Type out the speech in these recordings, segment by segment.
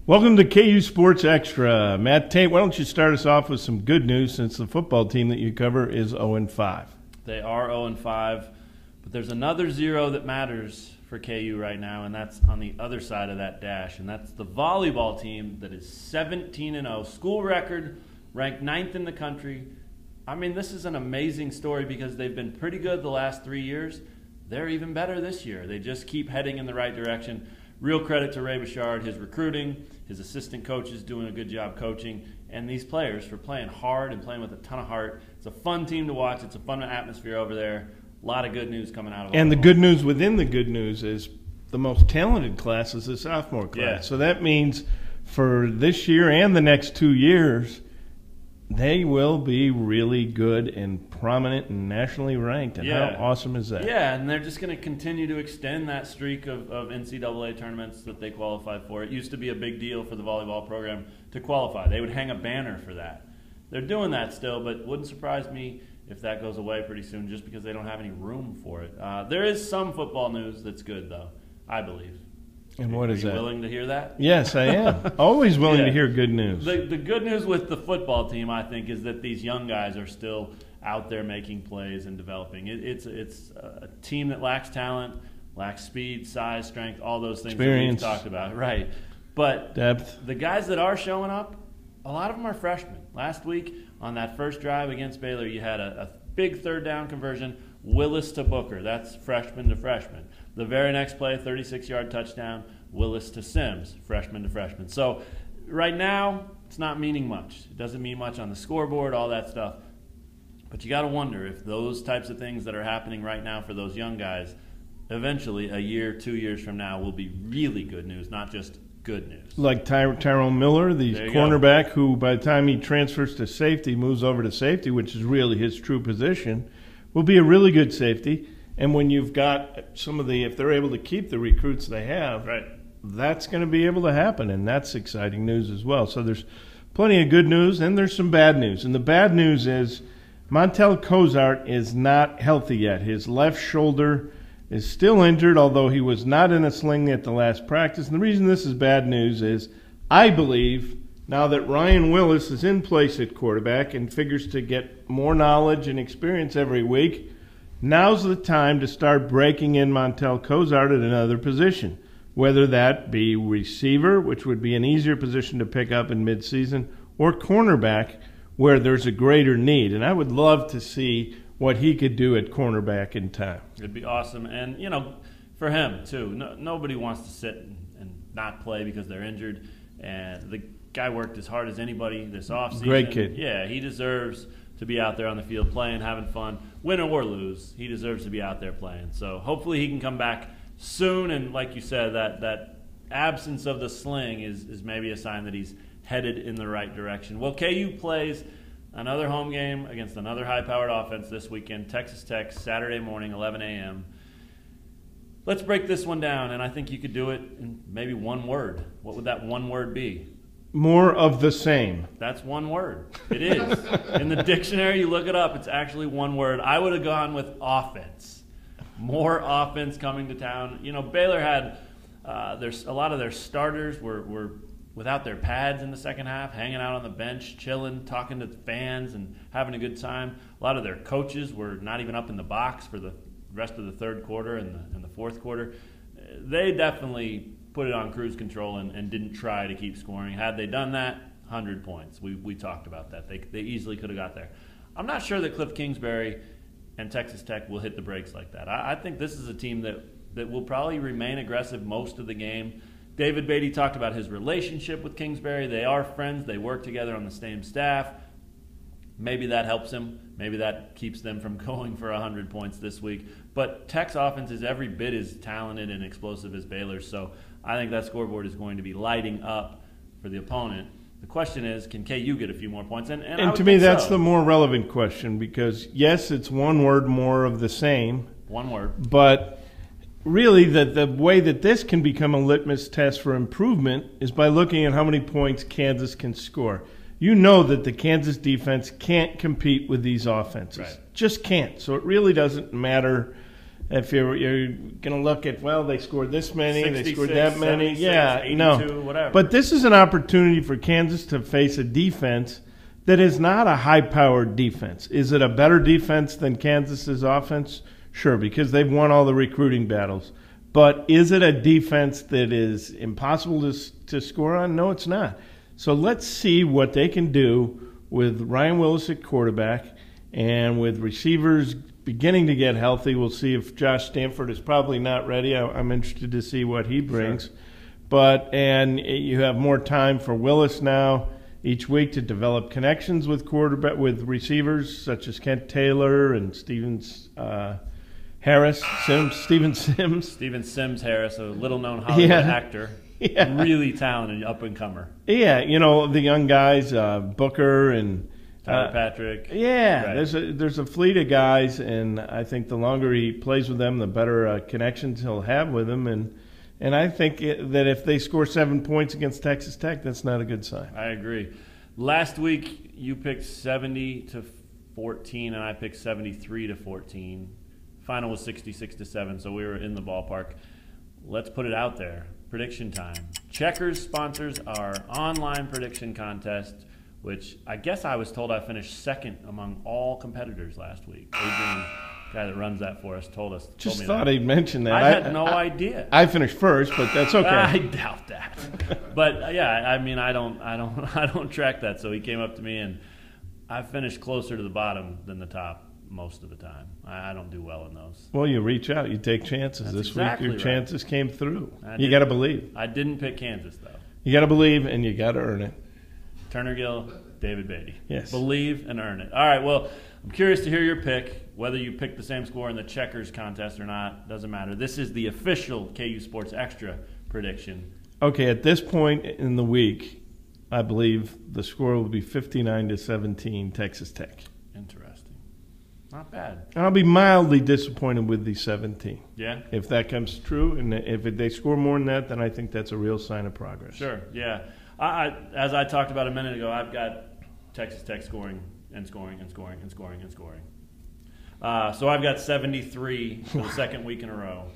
Welcome to KU Sports Extra. Matt Tait, why don't you start us off with some good news since the football team that you cover is 0-5. They are 0-5, but there's another zero that matters for KU right now, and that's on the other side of that dash, and that's the volleyball team that is 17-0. School record, ranked 9th in the country. I mean, this is an amazing story because they've been pretty good the last 3 years. They're even better this year. They just keep heading in the right direction. Real credit to Ray Bouchard, his recruiting, his assistant coaches doing a good job coaching, and these players for playing hard and playing with a ton of heart. It's a fun team to watch. It's a fun atmosphere over there. A lot of good news coming out of it. And the good news within the good news is the most talented class is the sophomore class. Yeah. So that means for this year and the next 2 years, they will be really good and prominent and nationally ranked. And how awesome is that? Yeah, and they're just going to continue to extend that streak of NCAA tournaments that they qualified for. It used to be a big deal for the volleyball program to qualify. They would hang a banner for that. They're doing that still, but it wouldn't surprise me if that goes away pretty soon just because they don't have any room for it. There is some football news that's good, though, I believe. And what is that? Are you willing to hear that? Yes, I am. Always willing to hear good news. The good news with the football team, I think, is that these young guys are still out there making plays and developing. It's a team that lacks talent, lacks speed, size, strength, all those things Experience. that we've talked about. Right. But depth. The guys that are showing up, a lot of them are freshmen. Last week on that first drive against Baylor, you had a big third down conversion, Willis to Booker. That's freshman to freshman. The very next play, 36-yard touchdown, Willis to Sims, freshman to freshman. So right now, it's not meaning much. It doesn't mean much on the scoreboard, all that stuff. But you got to wonder if those types of things that are happening right now for those young guys, eventually, a year, 2 years from now, will be really good news, not just good news. Like Tyrone Miller, the cornerback who, by the time he transfers to safety, moves over to safety, which is really his true position, will be a really good safety. And when you've got some of the, if they're able to keep the recruits they have, right, that's going to be able to happen, and that's exciting news as well. So there's plenty of good news, and there's some bad news. And the bad news is Montel Cozart is not healthy yet. His left shoulder is still injured, although he was not in a sling at the last practice. And the reason this is bad news is I believe now that Ryan Willis is in place at quarterback and figures to get more knowledge and experience every week, now's the time to start breaking in Montel Cozart at another position, whether that be receiver, which would be an easier position to pick up in midseason, or cornerback, where there's a greater need. And I would love to see what he could do at cornerback in time. It'd be awesome. And, you know, for him, too, nobody wants to sit and not play because they're injured. And the guy worked as hard as anybody this offseason. Great kid. Yeah, he deserves to be out there on the field playing, having fun. Win or lose, he deserves to be out there playing. So hopefully he can come back soon. And like you said, that absence of the sling is maybe a sign that he's headed in the right direction. Well, KU plays another home game against another high-powered offense this weekend, Texas Tech, Saturday morning, 11 a.m. Let's break this one down, and I think you could do it in maybe one word. What would that one word be? More of the same. That's one word. It is. In the dictionary, you look it up, it's actually one word. I would have gone with offense. More offense coming to town. You know, Baylor had a lot of their starters were without their pads in the second half, hanging out on the bench, chilling, talking to the fans, and having a good time. A lot of their coaches were not even up in the box for the rest of the third quarter and the fourth quarter. They definitely put it on cruise control and didn't try to keep scoring. Had they done that, 100 points. We talked about that. They easily could have got there. I'm not sure that Cliff Kingsbury and Texas Tech will hit the brakes like that. I think this is a team that will probably remain aggressive most of the game. David Beatty talked about his relationship with Kingsbury. They are friends. They work together on the same staff. Maybe that helps him. Maybe that keeps them from going for 100 points this week. But Tech's offense is every bit as talented and explosive as Baylor's, so I think that scoreboard is going to be lighting up for the opponent. The question is, can KU get a few more points? And to me, that's the more relevant question because, yes, it's one word, more of the same. One word. But really, the way that this can become a litmus test for improvement is by looking at how many points Kansas can score. You know that the Kansas defense can't compete with these offenses. Right. Just can't. So it really doesn't matter If you're going to look at, well, they scored this many, they scored 66, that many. 76, Yeah, 82, no. whatever. But this is an opportunity for Kansas to face a defense that is not a high-powered defense. Is it a better defense than Kansas's offense? Sure, because they've won all the recruiting battles. But is it a defense that is impossible to score on? No, it's not. So let's see what they can do with Ryan Willis at quarterback and with receivers beginning to get healthy. We'll see if Josh Stanford is probably not ready. I'm interested to see what he brings. Sure. And you have more time for Willis now each week to develop connections with receivers such as Kent Taylor and Steven Sims, Harris, a little-known Hollywood actor. Yeah. Really talented up-and-comer. Yeah, the young guys, Booker and Tyler Patrick. Yeah, right. there's a fleet of guys, and I think the longer he plays with them, the better connections he'll have with them. And I think that if they score 7 points against Texas Tech, that's not a good sign. I agree. Last week, you picked 70-14, and I picked 73-14. Final was 66-7, so we were in the ballpark. Let's put it out there. Prediction time. Checkers sponsors our online prediction contest, which I guess I was told I finished second among all competitors last week. Adrian, guy that runs that for us, told me thought he'd mention that. I had no idea. I finished first, but that's okay. I doubt that. But yeah, I mean, I don't track that. So he came up to me, and I finished closer to the bottom than the top most of the time. I don't do well in those. Well, you reach out, you take chances. That's this exactly week your chances came through. You got to believe. I didn't pick Kansas though. You got to believe, and you got to earn it. Turner Gill, David Beatty. Yes. Believe and earn it. All right, well, I'm curious to hear your pick. Whether you picked the same score in the Checkers contest or not, doesn't matter. This is the official KU Sports Extra prediction. Okay, at this point in the week, I believe the score will be 59-17 Texas Tech. Interesting. Not bad. I'll be mildly disappointed with the 17. Yeah? If that comes true, and if they score more than that, then I think that's a real sign of progress. Sure, yeah. As I talked about a minute ago, I've got Texas Tech scoring and scoring and scoring and scoring and scoring. So I've got 73 for the second week in a row.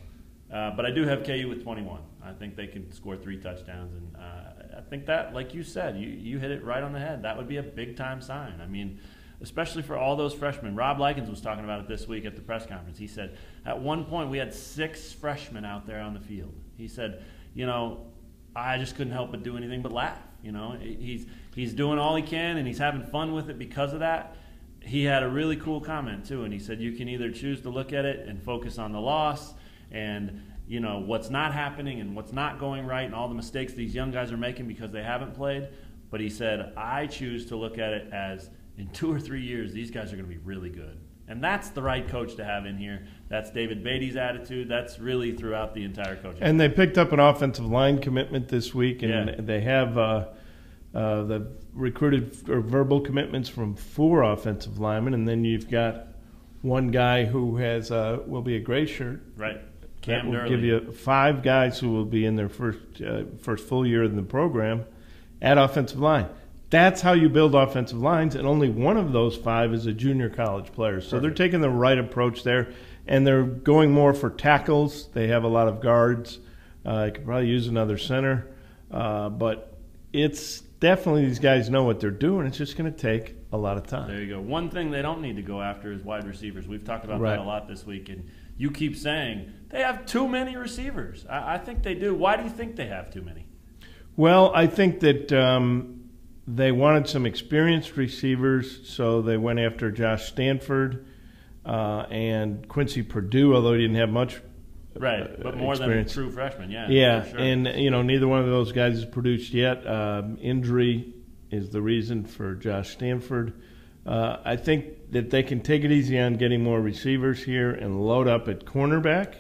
But I do have KU with 21. I think they can score 3 touchdowns. And I think that, like you said, you hit it right on the head. That would be a big-time sign. I mean, especially for all those freshmen. Rob Likens was talking about it this week at the press conference. He said, at one point we had 6 freshmen out there on the field. He said, I just couldn't help but do anything but laugh. He's doing all he can, and he's having fun with it because of that. He had a really cool comment, too, and he said you can either choose to look at it and focus on the loss and, what's not happening and what's not going right and all the mistakes these young guys are making because they haven't played. But he said, I choose to look at it as in 2 or 3 years, these guys are going to be really good. And that's the right coach to have in here. That's David Beatty's attitude. That's really throughout the entire coaching. And they picked up an offensive line commitment this week, and they have the recruited or verbal commitments from 4 offensive linemen, and then you've got one guy who has will be a gray shirt. Right. That will give you 5 guys who will be in their first full year in the program at offensive line. That's how you build offensive lines, and only one of those 5 is a junior college player. So They're taking the right approach there, and they're going more for tackles. They have a lot of guards. I could probably use another center. But it's definitely these guys know what they're doing. It's just going to take a lot of time. There you go. One thing they don't need to go after is wide receivers. We've talked about that a lot this week, and you keep saying they have too many receivers. I think they do. Why do you think they have too many? Well, I think that they wanted some experienced receivers, so they went after Josh Stanford and Quincy Perdue, although he didn't have much right, but more experience. Than a true freshman, Yeah, sure. And neither one of those guys has produced yet. Injury is the reason for Josh Stanford. I think that they can take it easy on getting more receivers here and load up at cornerback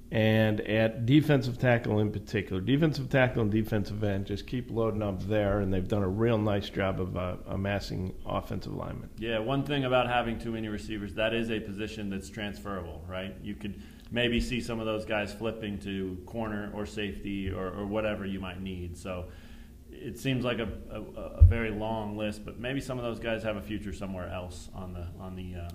and at defensive tackle in particular. Defensive tackle and defensive end, just keep loading up there, and they've done a real nice job of amassing offensive linemen. Yeah, one thing about having too many receivers, that is a position that's transferable, right? You could maybe see some of those guys flipping to corner or safety or whatever you might need. So it seems like a very long list, but maybe some of those guys have a future somewhere else on the.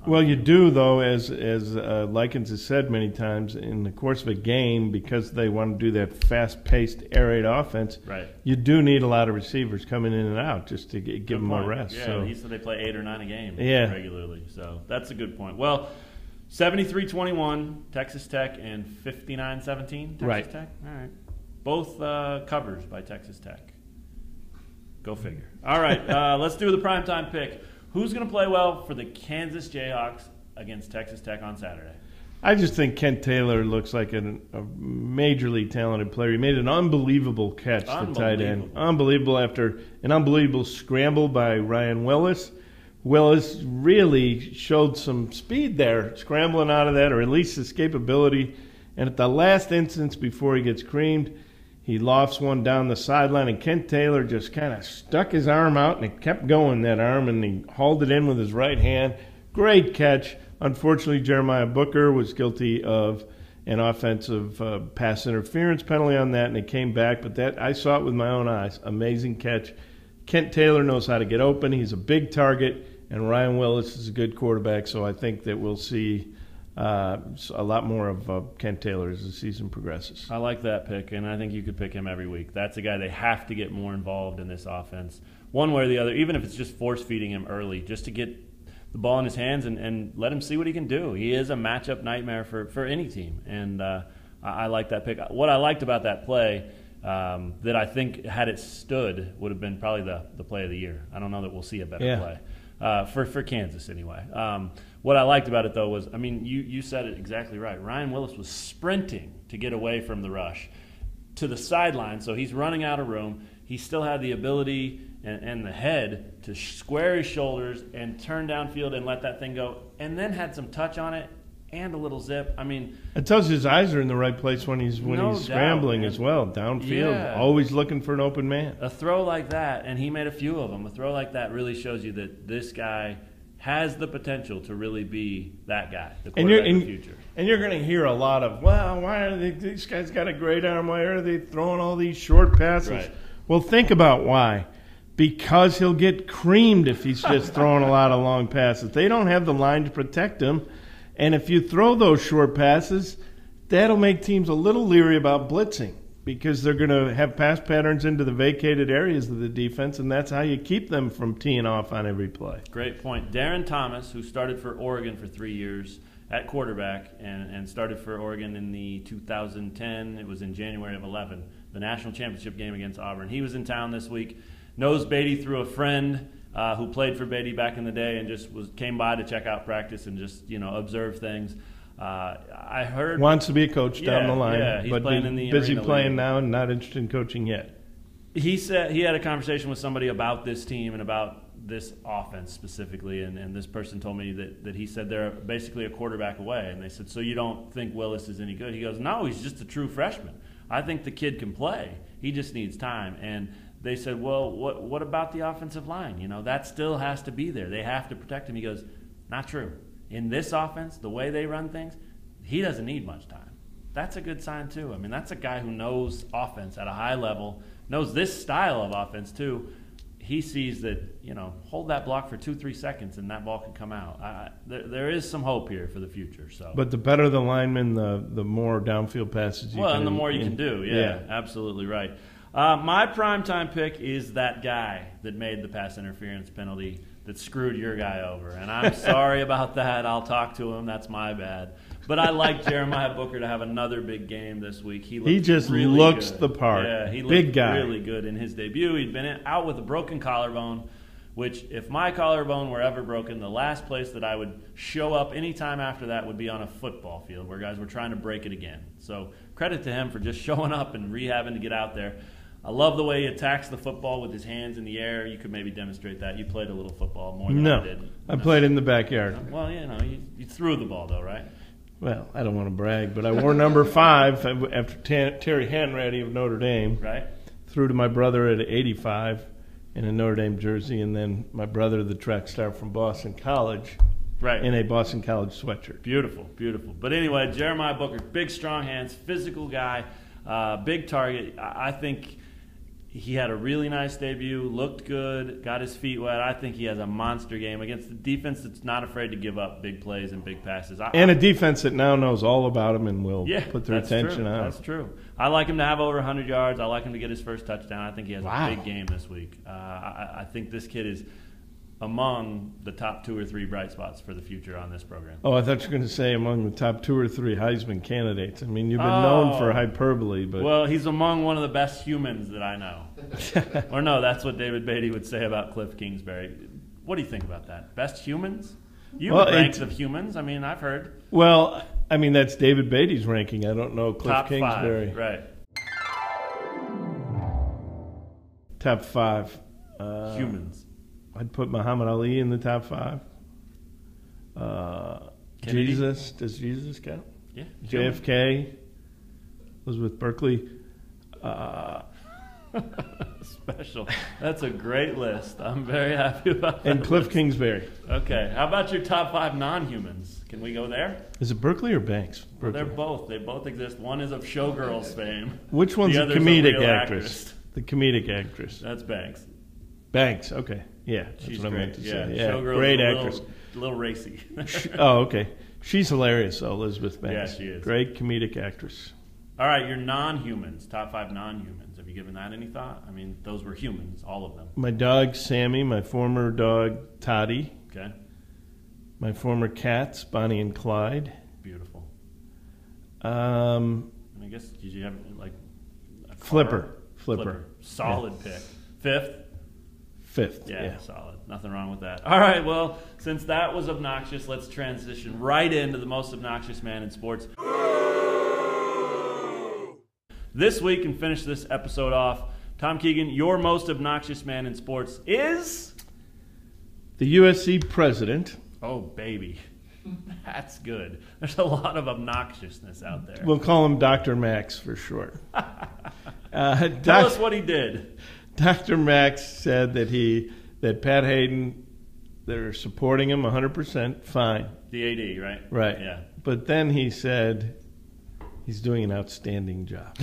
Well, you do though, as Likens has said many times, in the course of a game, because they want to do that fast-paced air raid offense. Right. You do need a lot of receivers coming in and out just to give them more rest. Yeah, so he said they play 8 or 9 a game regularly. So that's a good point. Well, 73-21 Texas Tech and 59-17 Texas Tech. All right. Both covers by Texas Tech. Go figure. All right, let's do the primetime pick. Who's going to play well for the Kansas Jayhawks against Texas Tech on Saturday? I just think Kent Taylor looks like a majorly talented player. He made an unbelievable catch, the tight end. Unbelievable after an unbelievable scramble by Ryan Willis. Willis really showed some speed there, scrambling out of that, or at least escapability. And at the last instance before he gets creamed, he lofts one down the sideline, and Kent Taylor just kind of stuck his arm out, and it kept going, that arm, and he hauled it in with his right hand. Great catch. Unfortunately, Jeremiah Booker was guilty of an offensive pass interference penalty on that, and it came back. But that, I saw it with my own eyes. Amazing catch. Kent Taylor knows how to get open. He's a big target, and Ryan Willis is a good quarterback, so I think that we'll see a lot more of Kent Taylor as the season progresses. I like that pick, and I think you could pick him every week. That's a guy they have to get more involved in this offense, one way or the other, even if it's just force-feeding him early, just to get the ball in his hands and let him see what he can do. He is a matchup nightmare for any team, and I like that pick. What I liked about that play that I think, had it stood, would have been probably the play of the year. I don't know that we'll see a better play for Kansas anyway. What I liked about it, though, was, I mean, you said it exactly right. Ryan Willis was sprinting to get away from the rush to the sideline, so he's running out of room. He still had the ability and the head to square his shoulders and turn downfield and let that thing go, and then had some touch on it and a little zip. I mean, it tells you his eyes are in the right place when he's scrambling as well, downfield, always looking for an open man. A throw like that, and he made a few of them. A throw like that really shows you that this guy has the potential to really be that guy, the quarterback of the future. And you're going to hear a lot of, well, why are these guys got a great arm? Why are they throwing all these short passes? Right. Well, think about why. Because he'll get creamed if he's just throwing a lot of long passes. They don't have the line to protect him. And if you throw those short passes, that'll make teams a little leery about blitzing, because they're going to have pass patterns into the vacated areas of the defense, and that's how you keep them from teeing off on every play. Great point. Darren Thomas, who started for Oregon for 3 years at quarterback and started for Oregon in the 2010, it was in January of 11, the national championship game against Auburn. He was in town this week, knows Beatty through a friend who played for Beatty back in the day, and just came by to check out practice and just observe things. I heard wants to be a coach down the line, he's but playing in the busy arena playing league now and not interested in coaching yet. He said he had a conversation with somebody about this team and about this offense specifically, and this person told me that he said they're basically a quarterback away, and they said, so you don't think Willis is any good? He goes, no, he's just a true freshman. I think the kid can play. He just needs time. And they said, well, what about the offensive line? That still has to be there. They have to protect him. He goes, not true. In this offense, the way they run things, he doesn't need much time. That's a good sign, too. I mean, that's a guy who knows offense at a high level, knows this style of offense, too. He sees that, hold that block for 2-3 seconds and that ball can come out. There is some hope here for the future. So, but the better the lineman, the more downfield passes you can. Well, and the more you can do. Yeah, absolutely right. My primetime pick is that guy that made the pass interference penalty that screwed your guy over. And I'm sorry about that. I'll talk to him. That's my bad. But I like Jeremiah Booker to have another big game this week. He just really looks good. The part. Yeah, he big looked guy. Really good in his debut. He'd been out with a broken collarbone, which if my collarbone were ever broken, the last place that I would show up anytime after that would be on a football field where guys were trying to break it again. So credit to him for just showing up and rehabbing to get out there. I love the way he attacks the football with his hands in the air. You could maybe demonstrate that. You played a little football more than I did. I played in the backyard. Well, you threw the ball, though, right? Well, I don't want to brag, but I wore number 5 after Terry Hanratty of Notre Dame. Right. Threw to my brother at 85 in a Notre Dame jersey, and then my brother, the track star from Boston College, in a Boston College sweatshirt. Beautiful, beautiful. But anyway, Jeremiah Booker, big, strong hands, physical guy, big target. I think he had a really nice debut, looked good, got his feet wet. I think he has a monster game against the defense that's not afraid to give up big plays and big passes. And a defense that now knows all about him and will put their attention on him. That's true. I like him to have over 100 yards. I like him to get his first touchdown. I think he has a big game this week. I think this kid is among the top 2 or 3 bright spots for the future on this program. Oh, I thought you were going to say among the top 2 or 3 Heisman candidates. I mean, you've been known for hyperbole, but well, he's among one of the best humans that I know. Or no, that's what David Beatty would say about Cliff Kingsbury. What do you think about that? Best humans? You have ranks of humans. I mean, I've heard. Well, I mean, that's David Beatty's ranking. I don't know Cliff top Kingsbury. 5, right? Top 5 humans. I'd put Muhammad Ali in the top 5. Jesus, does Jesus count? Yeah. JFK, Elizabeth Berkley. Special. That's a great list. I'm very happy about that. And Cliff Kingsbury. Okay. How about your top 5 non-humans? Can we go there? Is it Berkeley or Banks? Well, they're both. They both exist. One is of Showgirls fame. Which one's the a other's comedic real actress? The comedic actress. That's Banks. Banks, okay. Yeah, that's She's what great. I meant to say. Yeah, Showgirls great is actress. A little racy. Oh, okay. She's hilarious, though, Elizabeth Banks. Yeah, she is. Great comedic actress. All right, your non-humans, top 5 non-humans. Have you given that any thought? I mean, those were humans, all of them. My dog, Sammy. My former dog, Toddy. Okay. My former cats, Bonnie and Clyde. Beautiful. And I guess, did you have, like, a Flipper. Solid pick. 5th? Yeah, solid. Nothing wrong with that. All right, well, since that was obnoxious, let's transition right into the most obnoxious man in sports. This week, and finish this episode off, Tom Keegan, your most obnoxious man in sports is? The USC president. Oh, baby. That's good. There's a lot of obnoxiousness out there. We'll call him Dr. Max for short. Tell us what he did. Dr. Max said that Pat Hayden, they're supporting him 100%, fine. The AD, right? Right. Yeah. But then he said he's doing an outstanding job.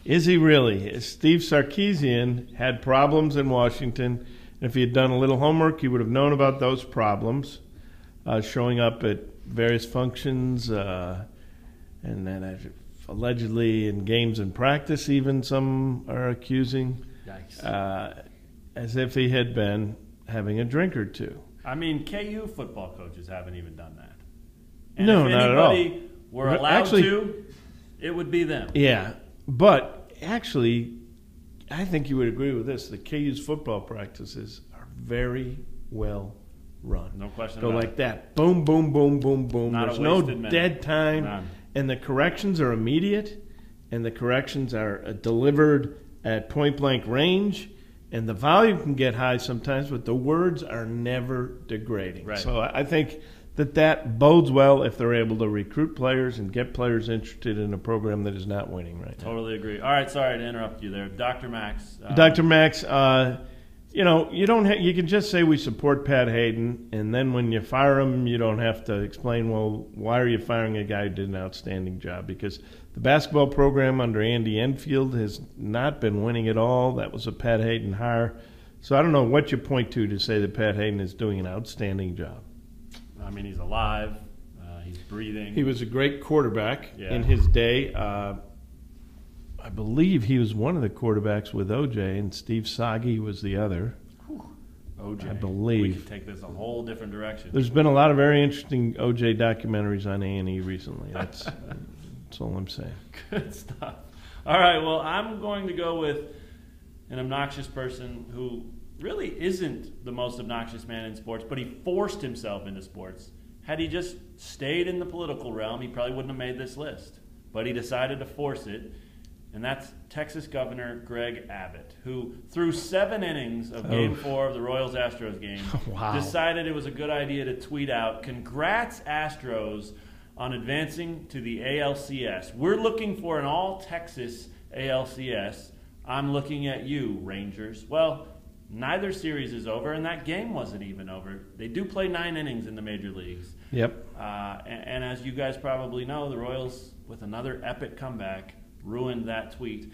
Is he really? Steve Sarkisian had problems in Washington. And if he had done a little homework, he would have known about those problems, showing up at various functions, and then allegedly in games and practice, even some are accusing, as if he had been having a drink or two. I mean, KU football coaches haven't even done that. And no, if not at all. anybody were allowed to, it would be them. Yeah, but actually, I think you would agree with this. The KU's football practices are very well run. No question Go about like it. that. Boom, boom, boom, boom, boom. Not There's a no wasted minute. dead time. None. And the corrections are immediate. And the corrections are delivered at point-blank range. And the volume can get high sometimes, but the words are never degrading. Right. So I think that bodes well if they're able to recruit players and get players interested in a program that is not winning right now. Totally agree. All right, sorry to interrupt you there. Dr. Max. Dr. Max, you can just say we support Pat Hayden, and then when you fire him, you don't have to explain, well, why are you firing a guy who did an outstanding job? Because the basketball program under Andy Enfield has not been winning at all. That was a Pat Hayden hire. So I don't know what you point to say that Pat Hayden is doing an outstanding job. I mean, he's alive. He's breathing. He was a great quarterback in his day. I believe he was one of the quarterbacks with O.J., and Steve Sagi was the other. O.J. I believe. We could take this a whole different direction. There's been a lot of very interesting O.J. documentaries on A&E recently. That's all I'm saying. Good stuff. All right, well, I'm going to go with an obnoxious person who really isn't the most obnoxious man in sports, but he forced himself into sports. Had he just stayed in the political realm, he probably wouldn't have made this list. But he decided to force it, and that's Texas Governor Greg Abbott, who through 7 innings of Game 4 of the Royals-Astros game decided it was a good idea to tweet out, "Congrats, Astros, on advancing to the ALCS. We're looking for an all-Texas ALCS. I'm looking at you, Rangers." Well, neither series is over, and that game wasn't even over. They do play 9 innings in the major leagues. Yep. And as you guys probably know, the Royals, with another epic comeback, ruined that tweet.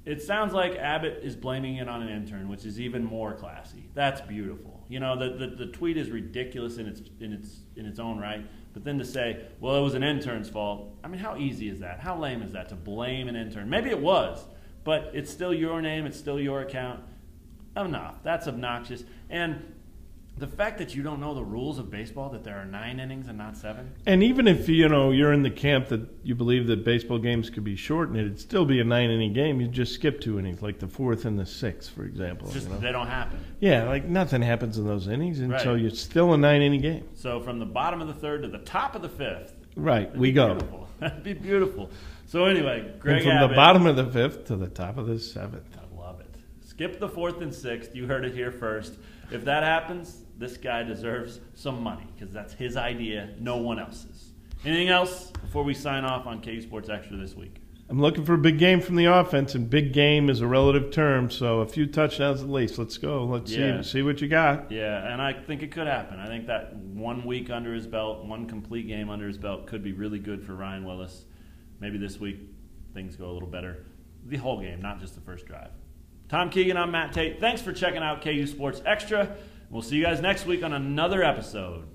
It sounds like Abbott is blaming it on an intern, which is even more classy. That's beautiful. You know, the tweet is ridiculous in its own right. But then to say, well, it was an intern's fault. I mean, how easy is that? How lame is that to blame an intern? Maybe it was, but it's still your name. It's still your account. Enough. That's obnoxious. And the fact that you don't know the rules of baseball, that there are 9 innings and not 7. And even if, you're in the camp that you believe that baseball games could be shortened, it'd still be a 9-inning game. You'd just skip 2 innings, like the 4th and the 6th, for example. Just they don't happen. Yeah, like nothing happens in those innings, and Right. so it's still a 9-inning game. So from the bottom of the 3rd to the top of the 5th. Right, we go. Beautiful. That'd be beautiful. So anyway, Greg And from Abbott, the bottom of the 5th to the top of the 7th. I love it. Skip the 4th and 6th. You heard it here first. If that happens, this guy deserves some money because that's his idea, no one else's. Anything else before we sign off on KU Sports Extra this week? I'm looking for a big game from the offense, and big game is a relative term, so a few touchdowns at least. Let's go. Let's see what you got. Yeah, and I think it could happen. I think that 1 week under his belt, 1 complete game under his belt could be really good for Ryan Willis. Maybe this week things go a little better. The whole game, not just the first drive. Tom Keegan, I'm Matt Tait. Thanks for checking out KU Sports Extra. We'll see you guys next week on another episode.